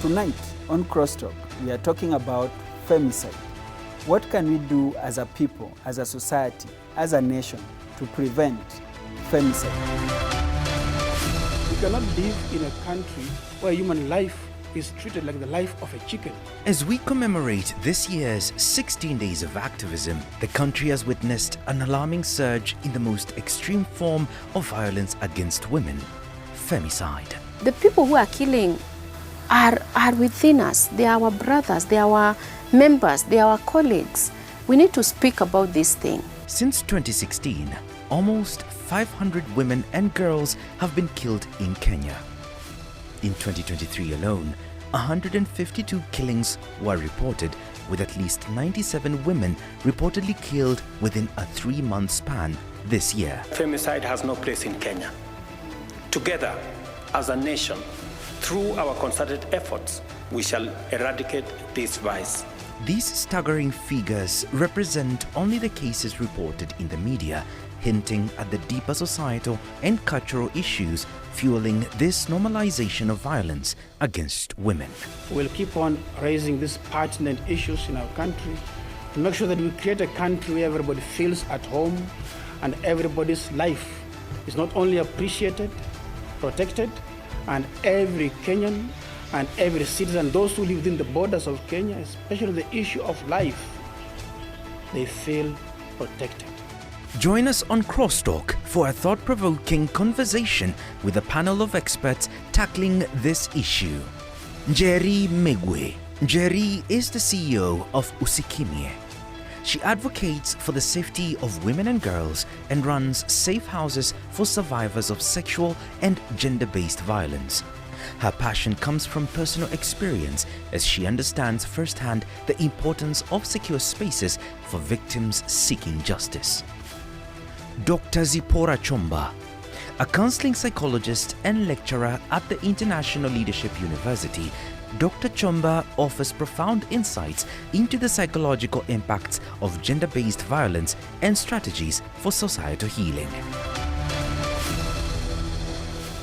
Tonight on Crosstalk, we are talking about femicide. What can we do as a people, as a society, as a nation to prevent femicide? We cannot live in a country where human life is treated like the life of a chicken. As we commemorate this year's 16 days of activism, the country has witnessed an alarming surge in the most extreme form of violence against women, femicide. The people who are killing are within us. They are our brothers, they are our members, they are our colleagues. We need to speak about this thing. Since 2016, almost 500 women and girls have been killed in Kenya. In 2023 alone, 152 killings were reported, with at least 97 women reportedly killed within a 3-month span this year. Femicide has no place in Kenya. Together, as a nation, through our concerted efforts, we shall eradicate this vice. These staggering figures represent only the cases reported in the media, hinting at the deeper societal and cultural issues fueling this normalization of violence against women. We'll keep on raising these pertinent issues in our country to make sure that we create a country where everybody feels at home and everybody's life is not only appreciated, protected, and every Kenyan and every citizen, those who live within the borders of Kenya, especially the issue of life, they feel protected. Join us on Crosstalk for a thought-provoking conversation with a panel of experts tackling this issue. Njeri Migwi. Njeri is the CEO of Usikimye. She advocates for the safety of women and girls and runs safe houses for survivors of sexual and gender-based violence. Her passion comes from personal experience as she understands firsthand the importance of secure spaces for victims seeking justice. Dr. Zipporah Chomba, a counseling psychologist and lecturer at the International Leadership University, Dr. Chomba offers profound insights into the psychological impacts of gender-based violence and strategies for societal healing.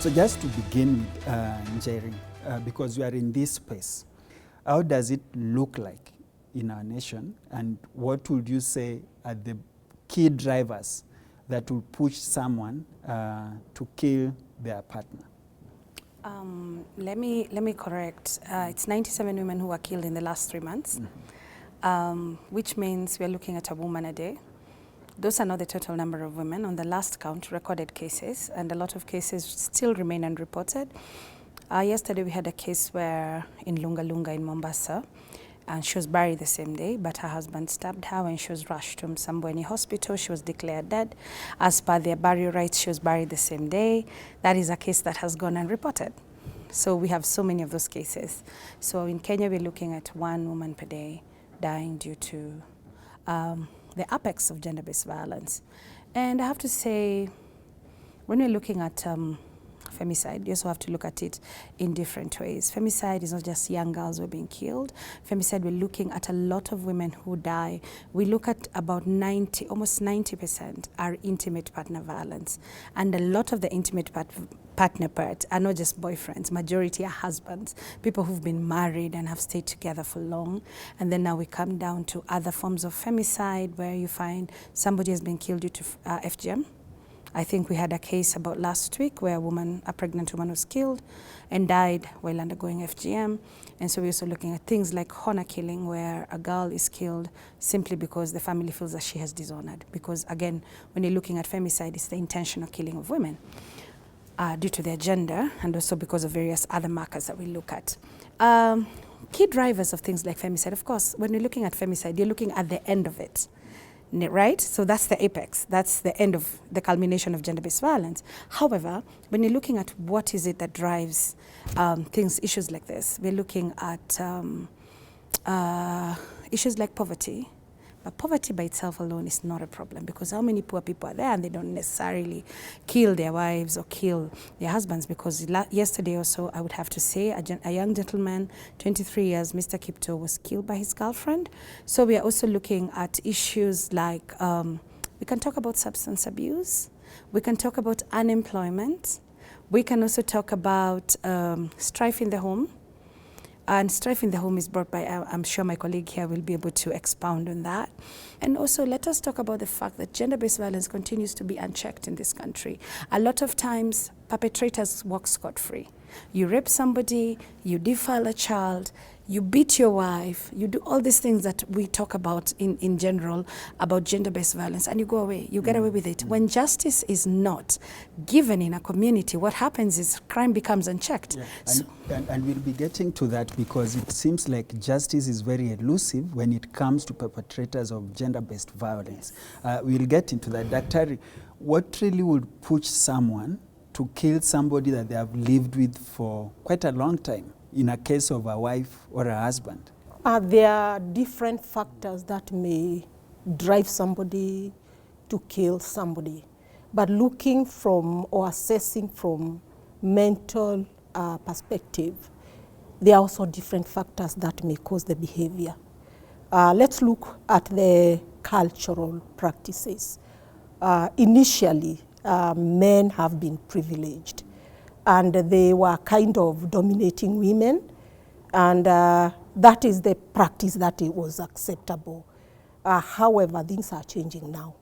So just to begin with, Njeri, because we are in this space, how does it look like in our nation, and what would you say are the key drivers that will push someone to kill their partner? Let me correct. It's 97 women who were killed in the last 3 months, which means we're looking at a woman a day. Those are not the total number of women. On the last count, recorded cases, and a lot of cases still remain unreported. Yesterday we had a case where in Lunga Lunga in Mombasa, and she was buried the same day, but her husband stabbed her when she was rushed to Msambweni Hospital. She was declared dead. As per their burial rites, she was buried the same day. That is a case that has gone unreported. So we have so many of those cases. So in Kenya, we're looking at 1 woman per day dying due to the apex of gender-based violence. And I have to say, when we're looking at femicide, you also have to look at it in different ways. Femicide is not just young girls who are being killed. Femicide, we're looking at a lot of women who die. We look at about almost 90% are intimate partner violence. And a lot of the intimate partner part are not just boyfriends. Majority are husbands, people who've been married and have stayed together for long. And then now we come down to other forms of femicide where you find somebody has been killed due to FGM. I think we had a case about last week where a pregnant woman was killed and died while undergoing FGM. And so we're also looking at things like honor killing, where a girl is killed simply because the family feels that she has dishonored. Because again, when you're looking at femicide, it's the intentional killing of women due to their gender, and also because of various other markers that we look at. Key drivers of things like femicide, of course, when you're looking at femicide, you're looking at the end of it. Right? So that's the apex. That's the end of the culmination of gender-based violence. However, when you're looking at what is it that drives issues like this, we're looking at issues like poverty. But poverty by itself alone is not a problem, because how many poor people are there and they don't necessarily kill their wives or kill their husbands? Because yesterday also, I would have to say, a young gentleman, 23 years, Mr. Kipto, was killed by his girlfriend. So we are also looking at issues like, we can talk about substance abuse, we can talk about unemployment, we can also talk about strife in the home. And strife in the home is brought by, I'm sure my colleague here will be able to expound on that. And also let us talk about the fact that gender-based violence continues to be unchecked in this country. A lot of times, perpetrators walk scot-free. You rape somebody, you defile a child, you beat your wife, you do all these things that we talk about in general about gender-based violence, and you go away, you get away with it. When justice is not given in a community, what happens is crime becomes unchecked. Yeah. And we'll be getting to that, because it seems like justice is very elusive when it comes to perpetrators of gender-based violence. We'll get into that. Dr. What really would push someone to kill somebody that they have lived with for quite a long time, in a case of a wife or a husband? There are different factors that may drive somebody to kill somebody. But looking from or assessing from mental perspective, there are also different factors that may cause the behavior. Let's look at the cultural practices. Initially, men have been privileged, and they were kind of dominating women, and that is the practice that it was acceptable. However, things are changing now.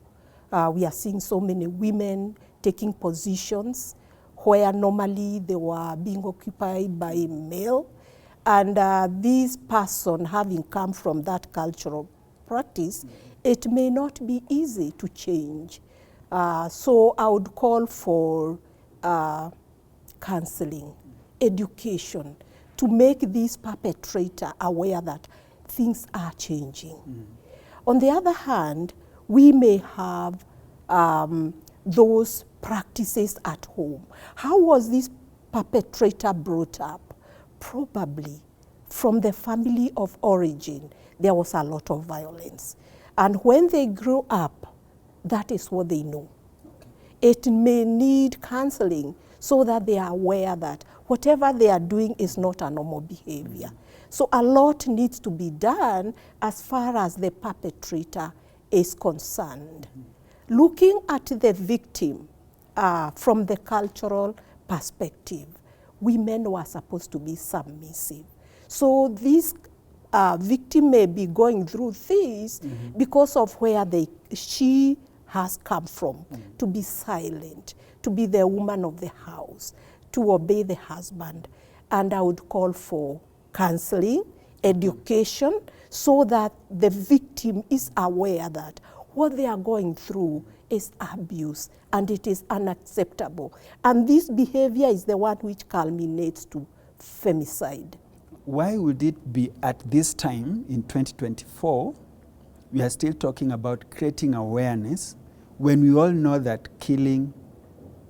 We are seeing so many women taking positions where normally they were being occupied by a male, and this person having come from that cultural practice, it may not be easy to change. So I would call for counseling, education, to make this perpetrator aware that things are changing. On the other hand, we may have those practices at home. How was this perpetrator brought up? Probably from the family of origin, there was a lot of violence. And when they grew up, that is what they know. It may need counseling so that they are aware that whatever they are doing is not a normal behavior. So a lot needs to be done as far as the perpetrator is concerned. Looking at the victim from the cultural perspective, women were supposed to be submissive. So this victim may be going through this because of where she has come from, to be silent, to be the woman of the house, to obey the husband. And I would call for counseling, education, so that the victim is aware that what they are going through is abuse and it is unacceptable. And this behavior is the one which culminates to femicide. Why would it be at this time in 2024, we are still talking about creating awareness when we all know that killing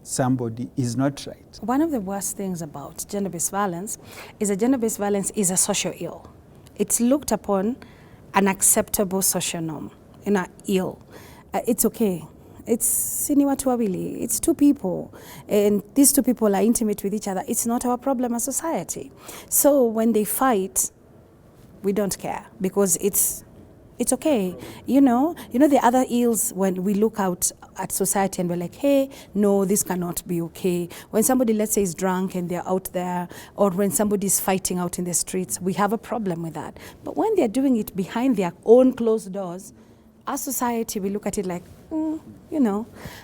somebody is not right? One of the worst things about gender-based violence is that gender-based violence is a social ill. It's looked upon an acceptable social norm, in an ill. It's okay. It's it's two people, and these two people are intimate with each other. It's not our problem as society. So when they fight, we don't care, because it's okay. You know the other ills, when we look out at society and we're like, hey, no, this cannot be okay. When somebody, let's say, is drunk and they're out there, or when somebody's fighting out in the streets, we have a problem with that. But when they're doing it behind their own closed doors, as society, we look at it like,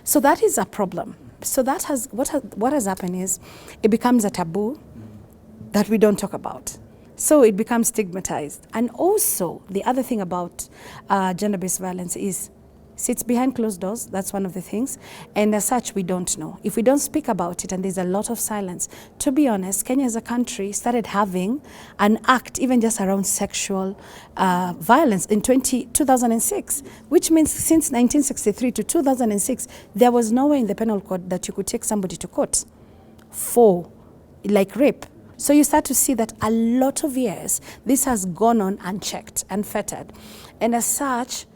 So that is a problem. So that what has happened is it becomes a taboo that we don't talk about. So it becomes stigmatized. And also, the other thing about gender-based violence is sits behind closed doors. That's one of the things. And as such, we don't know. If we don't speak about it, and there's a lot of silence. To be honest, Kenya as a country started having an act even just around sexual violence in 2006, which means since 1963 to 2006, there was nowhere in the penal code that you could take somebody to court for, like, rape. So you start to see that a lot of years, this has gone on unchecked, unfettered. And as such,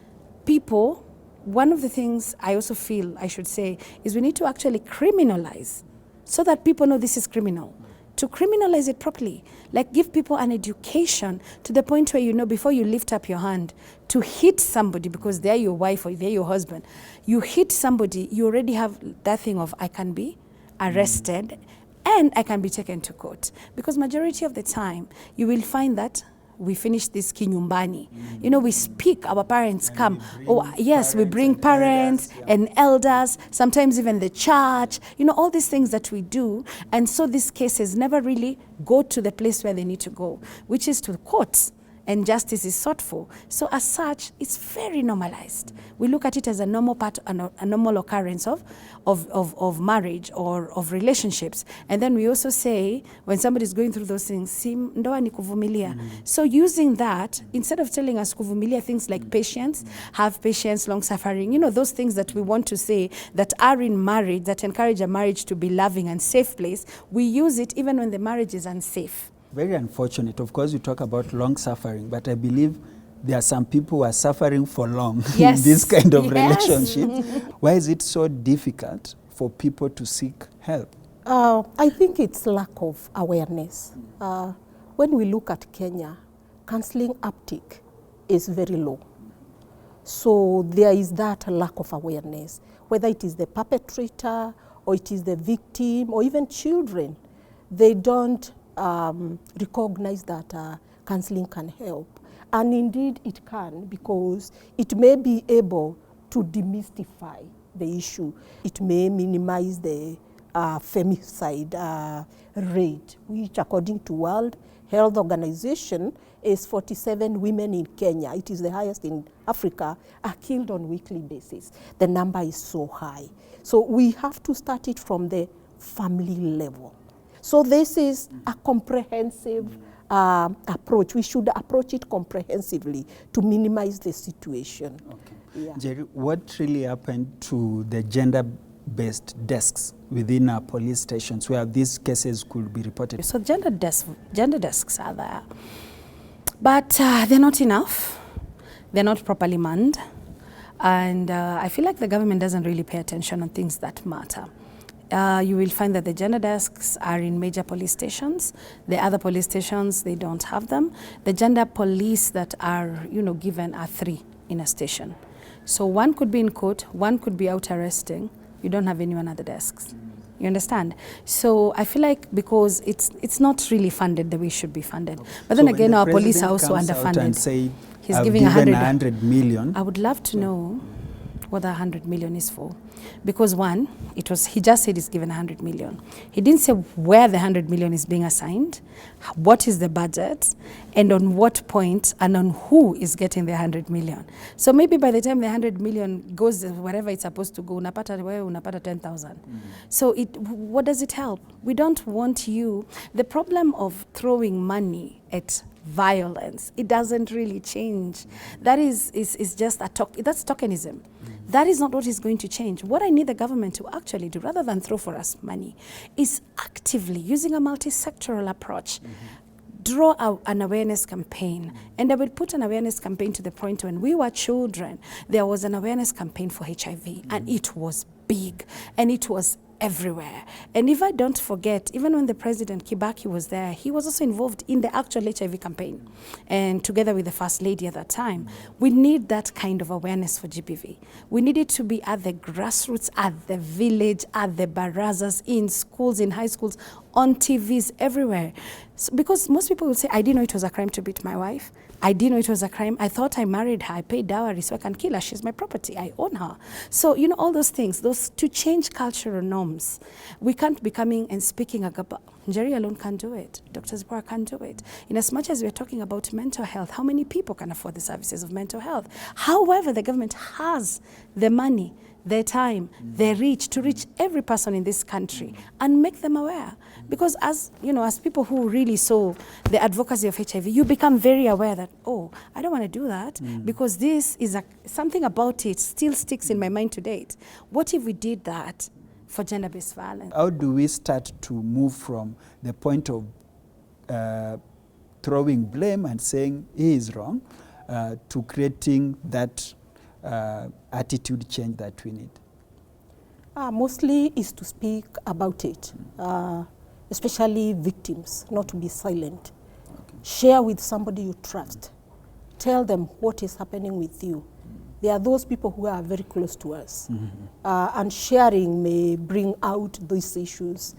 people, one of the things I also feel I should say is we need to actually criminalize so that people know this is criminal. To criminalize it properly, like give people an education to the point where, before you lift up your hand to hit somebody because they're your wife or they're your husband, you hit somebody, you already have that thing of, I can be arrested and I can be taken to court. Because majority of the time, you will find that we finish this kinyumbani. You know, we speak, our parents come. Oh, yes, we bring parents and elders, sometimes even the church, you know, all these things that we do. And so these cases never really go to the place where they need to go, which is to the courts. And justice is sought for. So as such, it's very normalized. We look at it as a normal part, a normal occurrence of marriage or of relationships. And then we also say, when somebody is going through those things, ndoa ni kuvumilia. So using that, instead of telling us kuvumilia, things like patience, have patience, long suffering, you know, those things that we want to say that are in marriage, that encourage a marriage to be loving and safe place, we use it even when the marriage is unsafe. Very unfortunate. Of course, you talk about long suffering, but I believe there are some people who are suffering for long in this kind of relationship. Why is it so difficult for people to seek help? I think it's lack of awareness. When we look at Kenya, counseling uptake is very low. So there is that lack of awareness, whether it is the perpetrator or it is the victim or even children. They don't recognize that counseling can help. And indeed it can, because it may be able to demystify the issue. It may minimize the femicide rate, which according to World Health Organization is 47 women in Kenya. It is the highest in Africa, are killed on a weekly basis. The number is so high. So we have to start it from the family level. So this is a comprehensive approach. We should approach it comprehensively to minimize the situation. Okay. Yeah. Njeri, what really happened to the gender-based desks within our police stations where these cases could be reported? So gender desks are there, but they're not enough. They're not properly manned. And I feel like the government doesn't really pay attention on things that matter. You will find that the gender desks are in major police stations. The other police stations, they don't have them. The gender police that are, you know, given are 3 in a station. So one could be in court, one could be out arresting. You don't have anyone at the desks. You understand? So I feel like because it's not really funded the way it should be funded. But then again, our police are also underfunded. And say, he's giving 100 million. I would love to know what the 100 million is for. Because one, he just said he's given 100 million. He didn't say where the 100 million is being assigned, what is the budget, and on what point, and on who is getting the 100 million. So maybe by the time the 100 million goes wherever it's supposed to go, unapata 10,000. So what does it help? We don't want you. The problem of throwing money at violence, it doesn't really change. That is just that's tokenism. That is not what is going to change. What I need the government to actually do, rather than throw for us money, is actively using a multi-sectoral approach, draw out an awareness campaign. And I will put an awareness campaign to the point when we were children, there was an awareness campaign for HIV, and it was big, and it was everywhere. And if I don't forget, even when the President Kibaki was there, he was also involved in the actual HIV campaign, and together with the First Lady at that time. We need that kind of awareness for GBV. We need it to be at the grassroots, at the village, at the barazas, in schools, in high schools, on TVs, everywhere. So, because most people will say, I didn't know it was a crime to beat my wife. I didn't know it was a crime. I thought I married her. I paid dowry so I can kill her. She's my property. I own her. So, you know, all those things, those to change cultural norms. We can't be coming and speaking about, Njeri alone can't do it. Dr. Zipporah can't do it. In as much as we're talking about mental health, how many people can afford the services of mental health? However, the government has the money, their time, their reach to reach every person in this country and make them aware. Because as you know, as people who really saw the advocacy of HIV, you become very aware that, oh, I don't want to do that because this is something about it still sticks in my mind to date. What if we did that for gender-based violence? How do we start to move from the point of throwing blame and saying he is wrong to creating that attitude change that we need? Mostly is to speak about it, especially victims, not to be silent. Okay. Share with somebody you trust. Tell them what is happening with you. There are those people who are very close to us, and sharing may bring out these issues.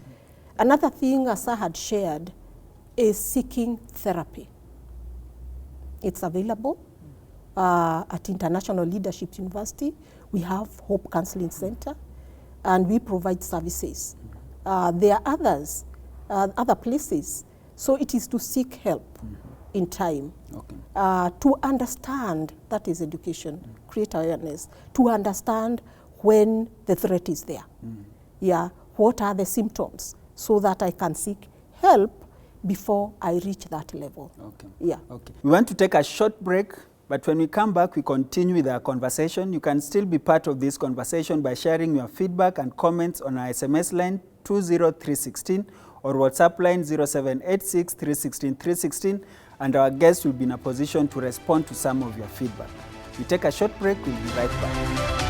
Another thing Asa had shared is seeking therapy. It's available at International Leadership University. We have Hope Counseling Center, and we provide services. There are others, other places. So it is to seek help in time, to understand, that is education, create awareness, to understand when the threat is there. Yeah, what are the symptoms, so that I can seek help before I reach that level. Yeah. We want to take a short break, but when we come back, we continue with our conversation. You can still be part of this conversation by sharing your feedback and comments on our SMS line 20316 or WhatsApp line 0786 316 316, and our guests will be in a position to respond to some of your feedback. We take a short break, we'll be right back.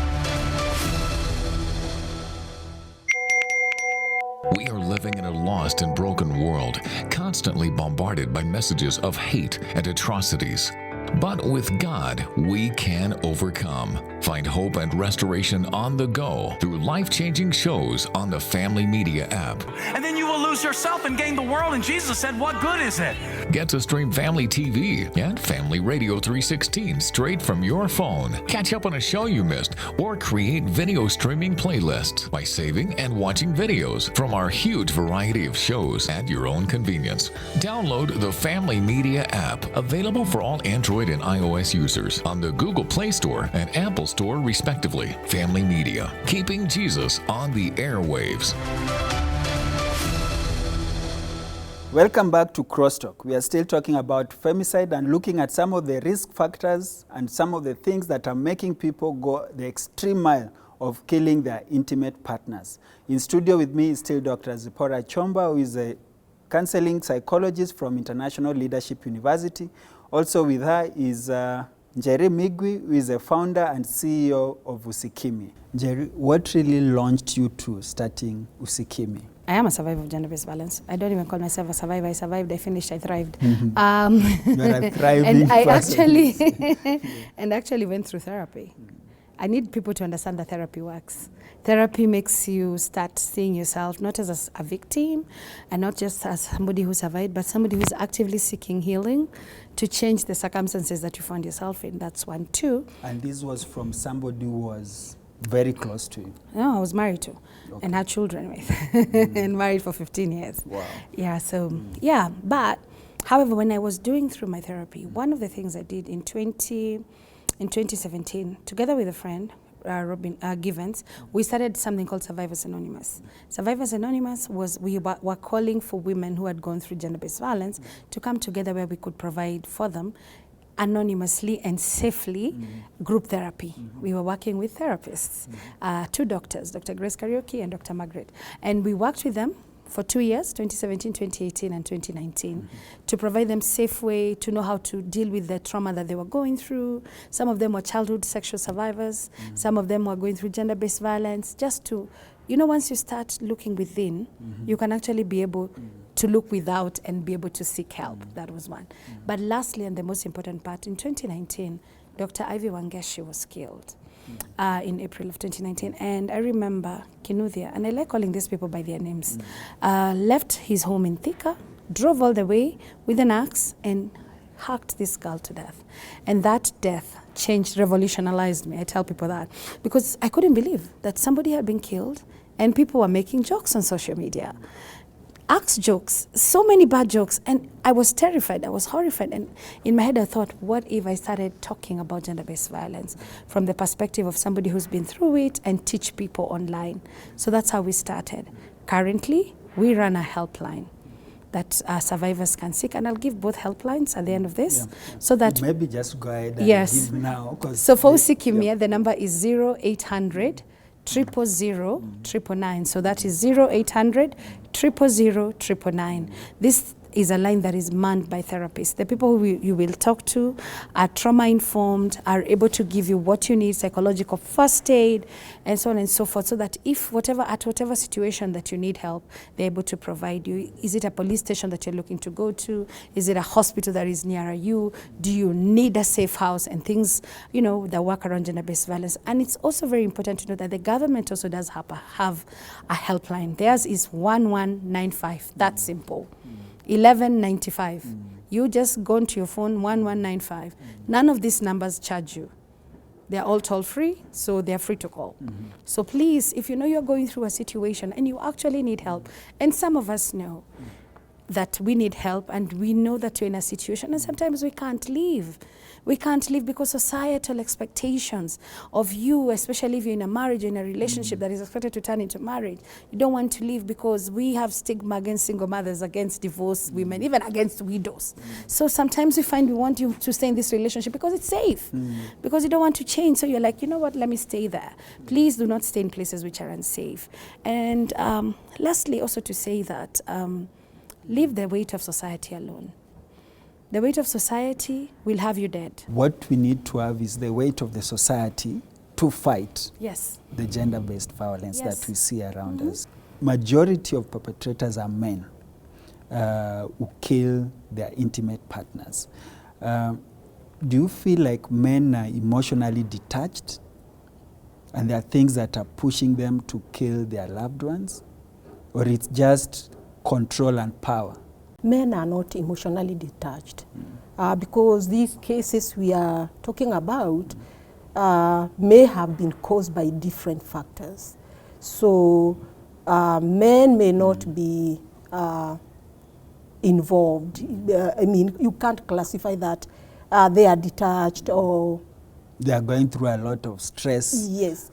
We are living in a lost and broken world, constantly bombarded by messages of hate and atrocities. But with God, we can overcome. Find hope and restoration on the go through life-changing shows on the Family Media app. And then you will lose yourself and gain the world. And Jesus said, what good is it? Get to stream Family TV and Family Radio 316 straight from your phone. Catch up on a show you missed or create video streaming playlists by saving and watching videos from our huge variety of shows at your own convenience. Download the Family Media app, available for all Android and iOS users on the Google Play Store and Apple Store, respectively. Family Media, keeping Jesus on the airwaves. Welcome back to Crosstalk. We are still talking about femicide and looking at some of the risk factors and some of the things that are making people go the extreme mile of killing their intimate partners. In studio with me is still Dr. Zipporah Chomba, who is a counseling psychologist from International Leadership University. Also with her is Njeri Migwi, who is a founder and CEO of Usikimye. Njeri, what really launched you to starting Usikimye? I am a survivor of gender-based violence. I don't even call myself a survivor. I survived, I finished, I thrived. You're a thriving and I person. actually went through therapy. I need people to understand that therapy works. Therapy makes you start seeing yourself not as a victim and not just as somebody who survived, but somebody who's actively seeking healing to change the circumstances that you found yourself in. That's one. Two. And this was from somebody who was very close to you? No, I was married to and had children with and married for 15 years. Wow. Yeah, so, yeah. But, however, when I was doing through my therapy, one of the things I did in 2017, together with a friend, Robin Givens, we started something called Survivors Anonymous. Survivors Anonymous was, we were calling for women who had gone through gender-based violence to come together where we could provide for them anonymously and safely group therapy. We were working with therapists, two doctors, Dr. Grace Karaoke and Dr. Margaret. And we worked with them for 2 years, 2017, 2018, and 2019, to provide them safe way to know how to deal with the trauma that they were going through. Some of them were childhood sexual survivors. Some of them were going through gender-based violence, just to, you know, once you start looking within, you can actually be able to look without and be able to seek help. That was one. But lastly, and the most important part, in 2019, Dr. Ivy Wangeshi was killed. In April of 2019. And I remember Kinuthia, and I like calling these people by their names, left his home in Thika, drove all the way with an axe and hacked this girl to death. And that death changed, revolutionized me. I tell people that because I couldn't believe that somebody had been killed and people were making jokes on social media. Axe jokes, so many bad jokes, and I was terrified, I was horrified, and in my head I thought, what if I started talking about gender-based violence from the perspective of somebody who's been through it and teach people online? So that's how we started. Currently, we run a helpline that survivors can seek, and I'll give both helplines at the end of this, so that maybe just go ahead and give now. So for Usikimye, the number is 0800 000 999. So that is 0800 000 999. This is a line that is manned by therapists. The people who you will talk to are trauma-informed, are able to give you what you need, psychological first aid, and so on and so forth, so that if at whatever situation that you need help, they're able to provide you. Is it a police station that you're looking to go to? Is it a hospital that is nearer you? Do you need a safe house? And things, that work around gender-based violence. And it's also very important to know that the government also does have a helpline. Theirs is 1195. That's simple. 1195. You just go into your phone, 1195. None of these numbers charge you. They're all toll free, so they're free to call. So please, if you know you're going through a situation and you actually need help, and some of us know that we need help, and we know that we're in a situation, and sometimes we can't leave. We can't leave because societal expectations of you, especially if you're in a marriage or in a relationship that is expected to turn into marriage, you don't want to leave because we have stigma against single mothers, against divorced women, even against widows. So sometimes we find we want you to stay in this relationship because it's safe, because you don't want to change. So you're like, you know what, let me stay there. Please do not stay in places which are unsafe. And lastly, also to say that leave the weight of society alone. The weight of society will have you dead. What we need to have is the weight of the society to fight the gender-based violence that we see around us. Majority of perpetrators are men who kill their intimate partners. Do you feel like men are emotionally detached and there are things that are pushing them to kill their loved ones? Or it's just control and power? Men are not emotionally detached because these cases we are talking about may have been caused by different factors. So men may not be involved. I mean, you can't classify that they are detached or... They are going through a lot of stress. Yes.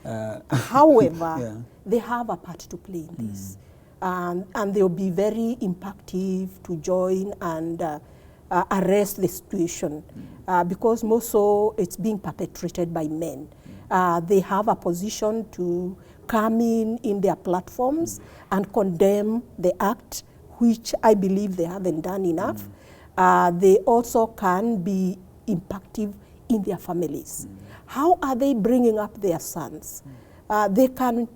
However, they have a part to play in this. And they'll be very impactful to join and arrest the situation because most so it's being perpetrated by men. They have a position to come in their platforms and condemn the act, which I believe they haven't done enough. They also can be impactful in their families. How are they bringing up their sons? They can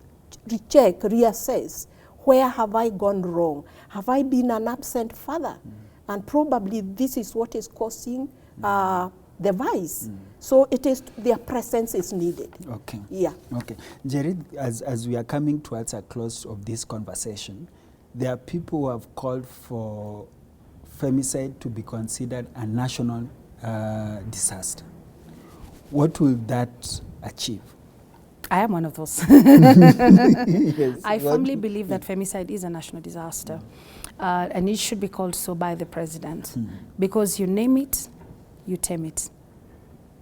recheck, reassess. Where have I gone wrong? Have I been an absent father? And probably this is what is causing the vice. So it is, their presence is needed. Okay. Yeah. Okay. Njeri, as we are coming towards a close of this conversation, there are people who have called for femicide to be considered a national disaster. What will that achieve? I am one of those. Yes, I firmly believe that femicide is a national disaster. And it should be called so by the president. Because you name it, you tame it.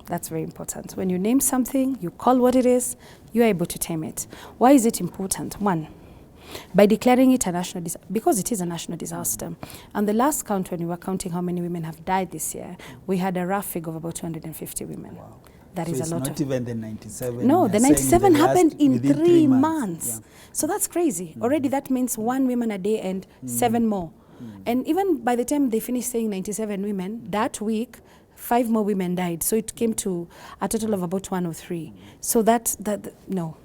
That's very important. When you name something, you call what it is, you're able to tame it. Why is it important? One, by declaring it a national disaster, because it is a national disaster. And the last count, when we were counting how many women have died this year, we had a rough figure of about 250 women. Wow. That so is it's a lot not even the 97. No, the 97 happened in 3 months. Yeah. So that's crazy. Already that means 1 woman a day and 7 more. And even by the time they finished saying 97 women, that week, 5 more women died. So it came to a total of about 103. So no.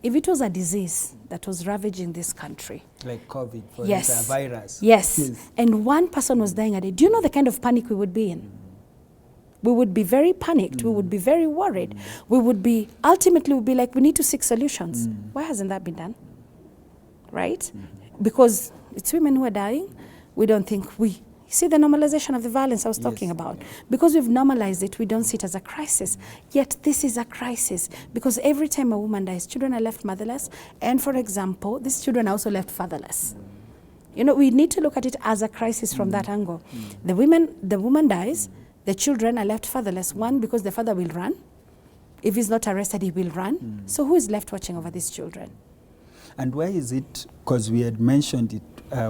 If it was a disease that was ravaging this country. Like COVID, for instance, a virus. Yes. And 1 person was dying a day. Do you know the kind of panic we would be in? We would be very panicked. We would be very worried. We would be, ultimately, we'd be like, we need to seek solutions. Why hasn't that been done? Right? Because it's women who are dying. We don't think see the normalization of the violence I was talking about. Because we've normalized it, we don't see it as a crisis. Yet this is a crisis. Because every time a woman dies, children are left motherless. And for example, these children are also left fatherless. You know, we need to look at it as a crisis from that angle. The woman dies, the children are left fatherless. One, because the father will run. If he's not arrested, he will run. So who is left watching over these children? And where is it, because we had mentioned it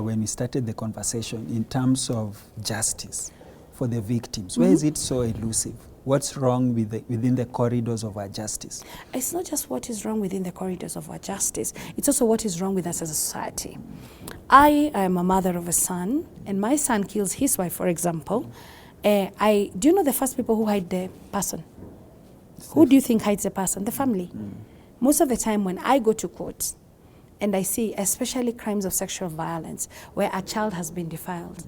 when we started the conversation, in terms of justice for the victims, where is it so elusive? what's wrong within the corridors of our justice? It's not just what is wrong within the corridors of our justice, it's also what is wrong with us as a society. I am a mother of a son, and my son kills his wife, for example. Do you know the first people who hide the person? Who do you think hides the person? The family. Most of the time when I go to court and I see especially crimes of sexual violence where a child has been defiled,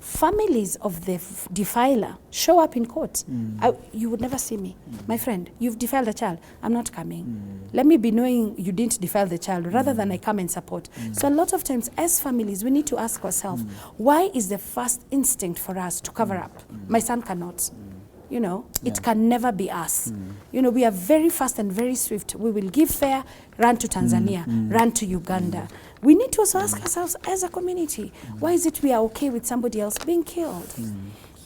families of the defiler show up in court. You would never see me. My friend, you've defiled a child. I'm not coming. Let me be knowing you didn't defile the child rather than I come and support. So a lot of times as families, we need to ask ourselves, why is the first instinct for us to cover up? My son cannot. You know, it can never be us. You know, we are very fast and very swift. We will give fare, run to Tanzania, run to Uganda. We need to also ask ourselves as a community, why is it we are okay with somebody else being killed?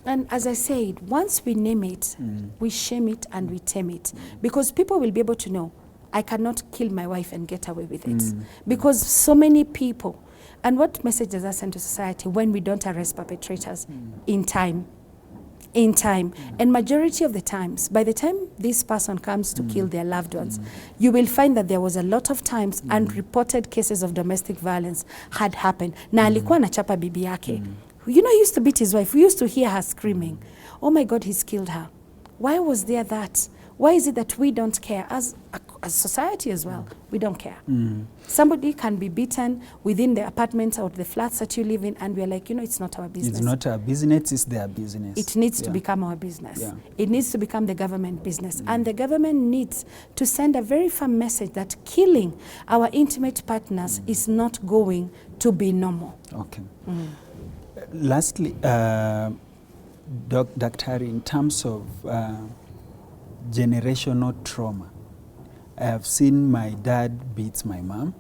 And as I said, once we name it, we shame it and we tame it. Because people will be able to know, I cannot kill my wife and get away with it. Because so many people, and what message does that send to society when we don't arrest perpetrators in time? And majority of the times, by the time this person comes to kill their loved ones, you will find that there was a lot of times unreported cases of domestic violence had happened. Na alikuwa anachapa bibi yake. You know, he used to beat his wife. We used to hear her screaming, oh my God, he's killed her. Why was there that? Why is it that we don't care as society as well? We don't care. Somebody can be beaten within the apartments or the flats that you live in, and we're like, you know, it's not our business. It's not our business, it's their business. It needs to become our business. It needs to become the government business. And the government needs to send a very firm message that killing our intimate partners is not going to be normal. Okay. Lastly, Dr. in terms of generational trauma, I have seen my dad beat my mom,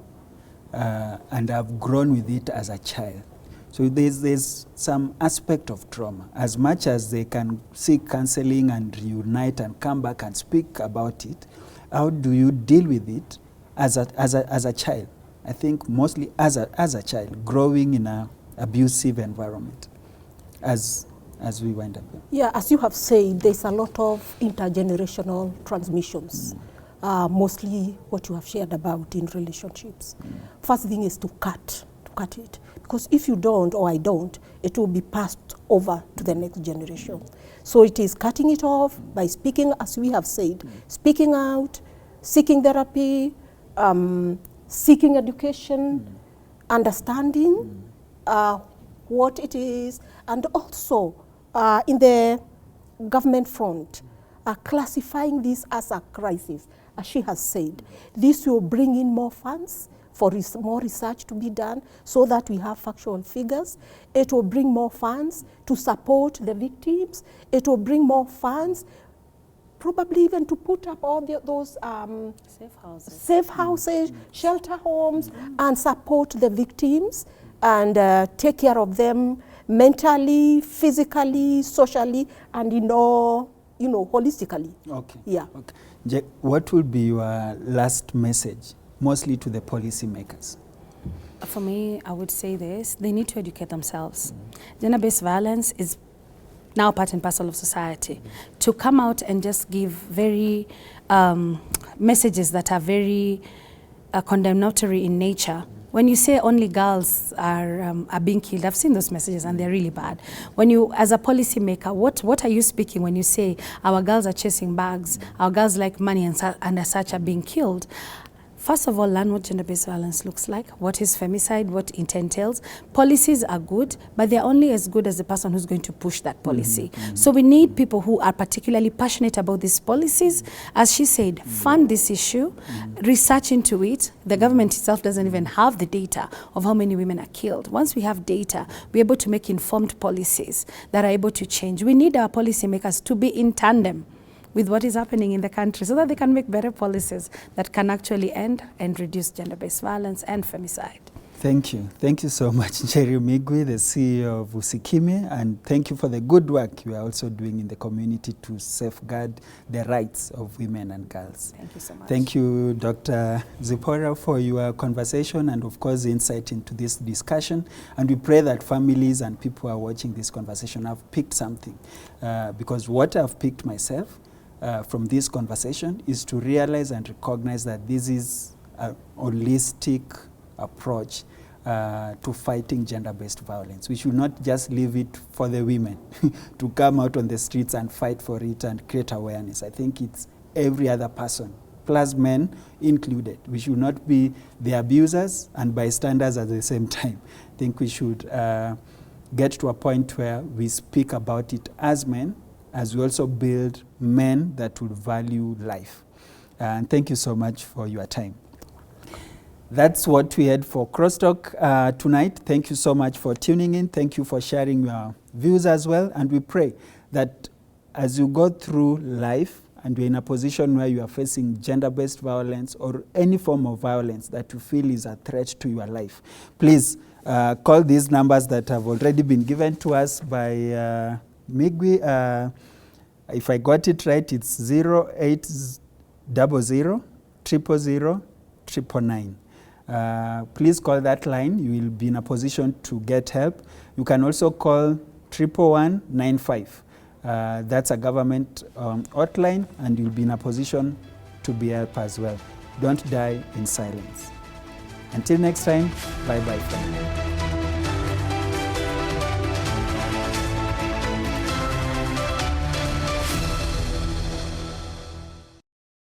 and I've grown with it as a child. So there's some aspect of trauma. As much as they can seek counseling and reunite and come back and speak about it, how do you deal with it as a child? I think mostly as a child, growing in an abusive environment, as we wind up. Yeah, as you have said, there's a lot of intergenerational transmissions. Mostly what you have shared about in relationships. First thing is to cut it. Because if you don't, or I don't, it will be passed over to the next generation. So it is cutting it off by speaking, as we have said, speaking out, seeking therapy, seeking education, understanding what it is, and also in the government front, classifying this as a crisis. As she has said, this will bring in more funds for more research to be done so that we have factual figures. It will bring more funds to support the victims. It will bring more funds probably even to put up all those safe houses, shelter homes, and support the victims and take care of them mentally, physically, socially, and holistically. Okay. Yeah. Okay. What will be your last message, mostly to the policymakers? For me, I would say this: they need to educate themselves. Gender-based violence is now part and parcel of society. To come out and just give very messages that are very condemnatory in nature. When you say only girls are being killed, I've seen those messages and they're really bad. When you, as a policymaker, what are you speaking when you say our girls are chasing bags, our girls like money and as such are being killed? First of all, learn what gender-based violence looks like, what is femicide, what it entails. Policies are good, but they're only as good as the person who's going to push that policy. So we need people who are particularly passionate about these policies. As she said, fund this issue, research into it. The government itself doesn't even have the data of how many women are killed. Once we have data, we're able to make informed policies that are able to change. We need our policymakers to be in tandem with what is happening in the country so that they can make better policies that can actually end and reduce gender-based violence and femicide. Thank you. Thank you so much, Njeri Migwi, the CEO of Usikimye, and thank you for the good work you are also doing in the community to safeguard the rights of women and girls. Thank you so much. Thank you, Dr. Zipporah, for your conversation and, of course, the insight into this discussion. And we pray that families and people who are watching this conversation have picked something, because what I've picked myself from this conversation is to realize and recognize that this is a holistic approach to fighting gender-based violence. We should not just leave it for the women to come out on the streets and fight for it and create awareness. I think it's every other person, plus men included. We should not be the abusers and bystanders at the same time. I think we should get to a point where we speak about it as men, as we also build men that will value life. And thank you so much for your time. That's what we had for Crosstalk tonight. Thank you so much for tuning in. Thank you for sharing your views as well. And we pray that as you go through life and you're in a position where you are facing gender-based violence or any form of violence that you feel is a threat to your life, please call these numbers that have already been given to us by Migwi. If I got it right, it's 0800 000 999. Please call that line. You will be in a position to get help. You can also call 11195. That's a government hotline, and you'll be in a position to be helped as well. Don't die in silence. Until next time, bye-bye.